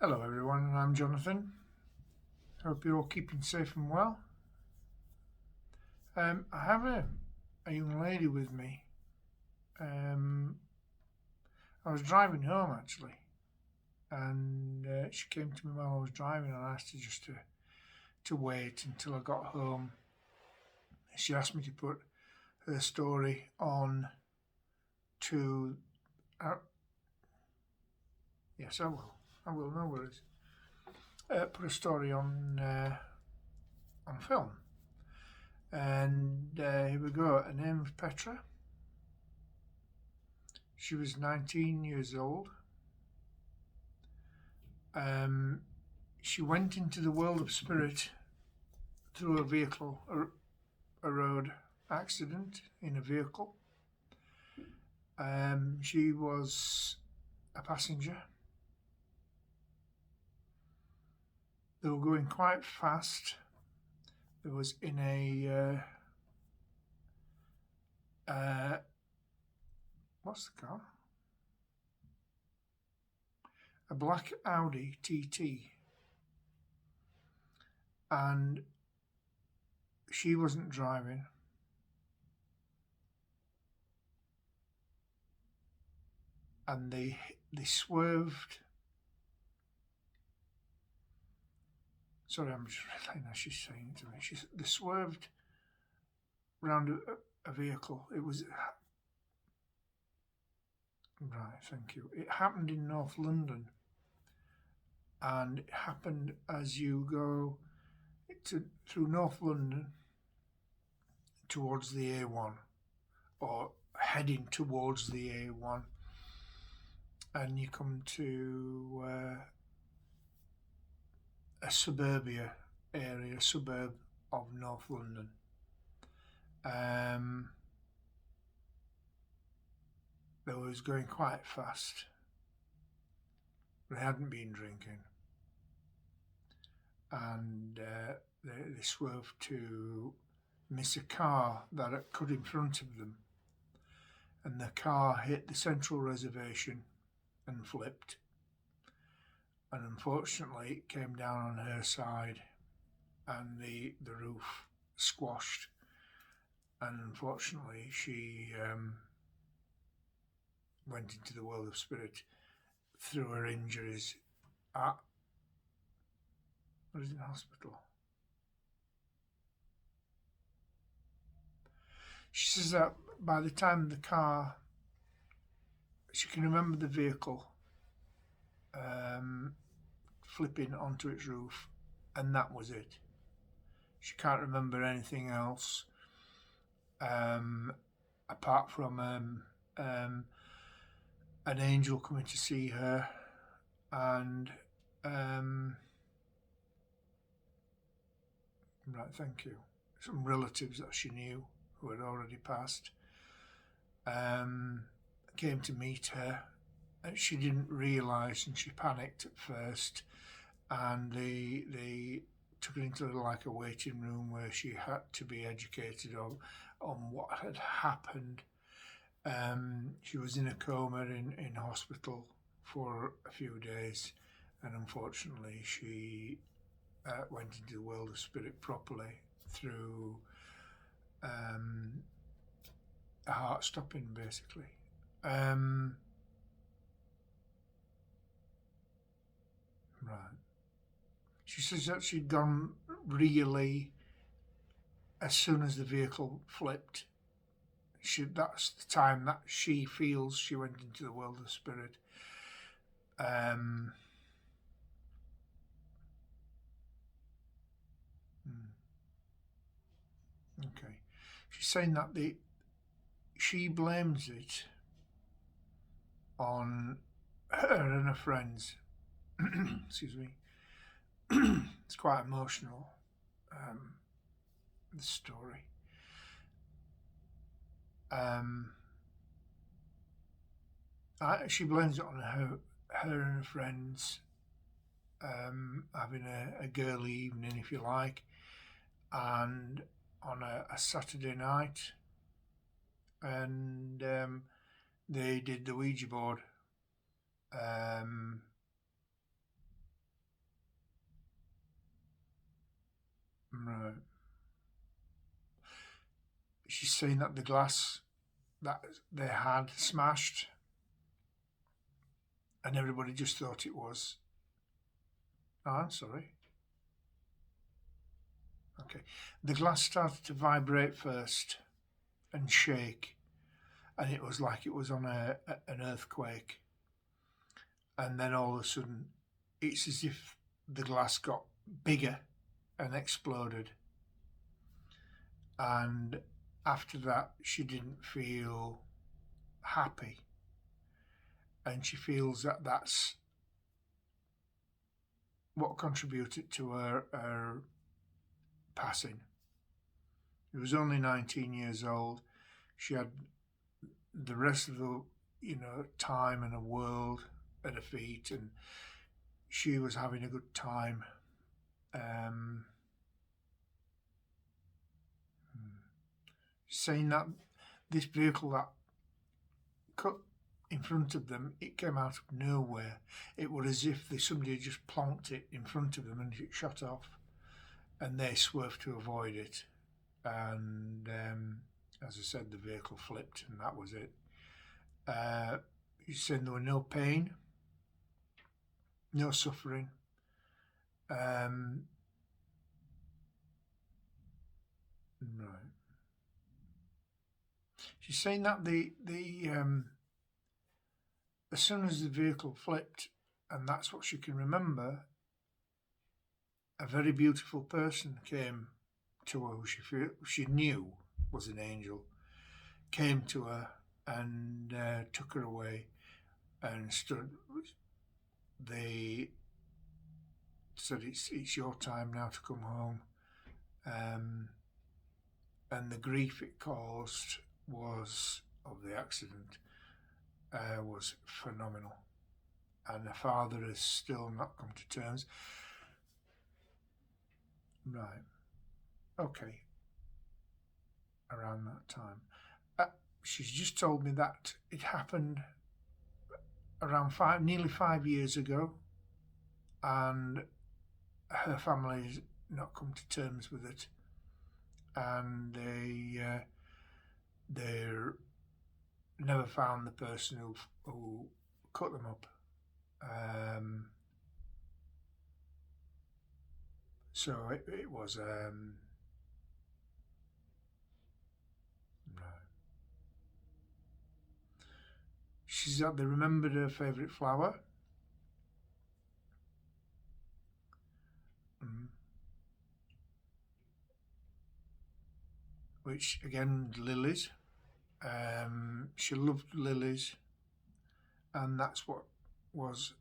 Hello everyone, I'm Jonathan. Hope you're all keeping safe and well. I have a young lady with me. I was driving home actually, and she came to me while I was driving and I asked her just to wait until I got home. She asked me to put her story on to. Yes, I will. I will, no worries. Put a story on film. And here we go. Her name was Petra. She was 19 years old. Um, she went into the world of spirit through a road accident in a vehicle. She was a passenger. They were going quite fast. There was in what's the car? A black Audi TT, and she wasn't driving. And they swerved. Sorry, I'm just relaying as she's saying it to me. They swerved round a vehicle. It was right. Thank you. It happened in North London, and it happened as you go through North London towards the A1, or heading towards the A1, and you come to a suburbia area, suburb of North London. They was going quite fast. They hadn't been drinking, and they swerved to miss a car that had cut in front of them, and the car hit the central reservation and flipped, and unfortunately it came down on her side, and the roof squashed, and unfortunately she went into the world of spirit through her injuries at what is in hospital. She says that by the time the car, she can remember the vehicle flipping onto its roof, and that was it. She can't remember anything else apart from an angel coming to see her, and right, thank you, some relatives that she knew who had already passed came to meet her. She didn't realise, and she panicked at first, and they took her into like a waiting room where she had to be educated on what had happened. She was in a coma in hospital for a few days, and unfortunately she went into the world of spirit properly through a heart stopping, basically. Right. She says that she'd gone really as soon as the vehicle flipped. That's the time that she feels she went into the world of spirit. Okay. She's saying that she blames it on her and her friends. Excuse me. It's quite emotional, the story. She blames it on her and her friends having a girly evening, if you like, and on a Saturday night, and they did the Ouija board. she's saying that the glass that they had smashed, and everybody just thought it was. Oh, I'm sorry. Okay. The glass started to vibrate first and shake, and it was like it was on an earthquake. And then all of a sudden, it's as if the glass got bigger and exploded. And after that, she didn't feel happy. And she feels that that's what contributed to her passing. She was only 19 years old. She had the rest of the, time and the world at her feet, and she was having a good time. Saying that this vehicle that cut in front of them, it came out of nowhere. It was as if somebody had just plonked it in front of them and it shot off, and they swerved to avoid it. And as I said, the vehicle flipped, and that was it. He's saying there were no pain, no suffering. Right. She's saying that the as soon as the vehicle flipped, and that's what she can remember, a very beautiful person came to her who she knew was an angel, came to her and took her away and stood. They said, it's your time now to come home. And the grief it caused of the accident was phenomenal. And the father has still not come to terms. Right. Okay. Around that time. She's just told me that it happened around nearly 5 years ago, and her family's not come to terms with it, and they never found the person who cut them up. So it was no. She said they remembered her favourite flower. Which again, lilies. She loved lilies, and that's what was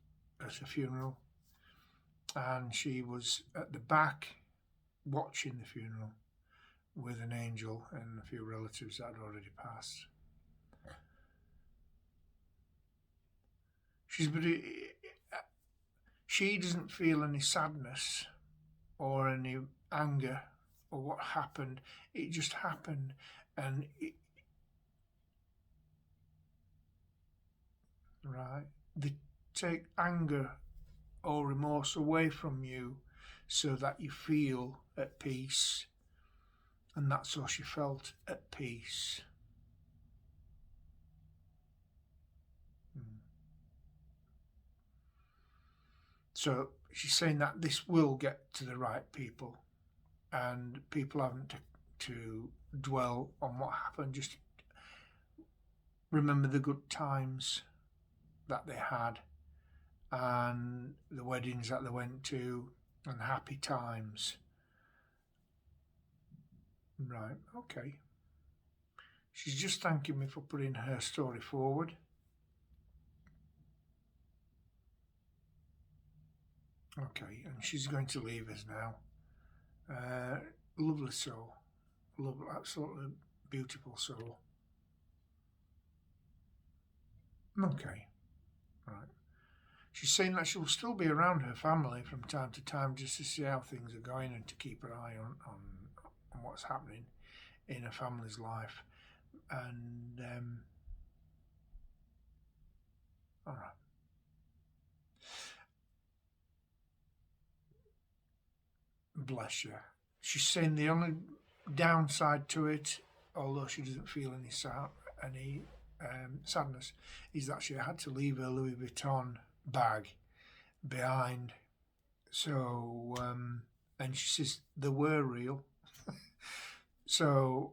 at her funeral. And she was at the back watching the funeral with an angel and a few relatives that had already passed. She doesn't feel any sadness or any anger or what happened. It just happened, and right, they take anger or remorse away from you so that you feel at peace, and that's how she felt, at peace. So she's saying that this will get to the right people, and people haven't to dwell on what happened, just remember the good times that they had and the weddings that they went to and happy times. Right, okay. She's just thanking me for putting her story forward. Okay, and she's going to leave us now. Lovely soul. Lovely, absolutely beautiful soul. Okay, right. She's saying that she'll still be around her family from time to time just to see how things are going and to keep her eye on what's happening in her family's life. And all right. Bless you. She's saying the only downside to it, although she doesn't feel any sadness, is that she had to leave her Louis Vuitton bag behind. So, and she says they were real. So,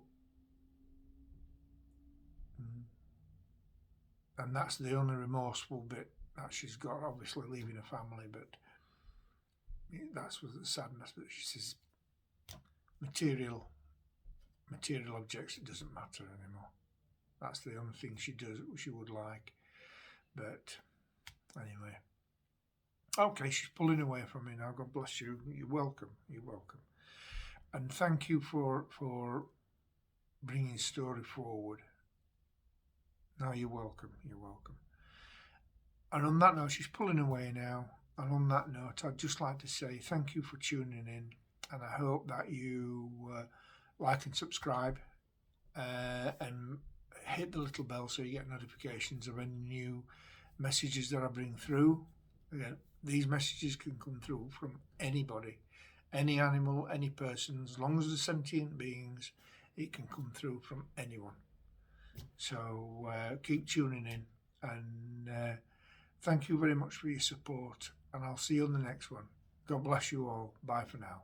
and that's the only remorseful bit that she's got, obviously leaving her family, but that's with the sadness. But she says material objects, it doesn't matter anymore. That's the only thing she would like. But anyway, okay, she's pulling away from me now. God bless you. You're welcome. And thank you for bringing the story forward. No, you're welcome. And on that note, she's pulling away now. And on that note, I'd just like to say thank you for tuning in. And I hope that you like and subscribe and hit the little bell so you get notifications of any new messages that I bring through. Again, these messages can come through from anybody, any animal, any person. As long as they're sentient beings, it can come through from anyone. So keep tuning in, and thank you very much for your support, and I'll see you on the next one. God bless you all. Bye for now.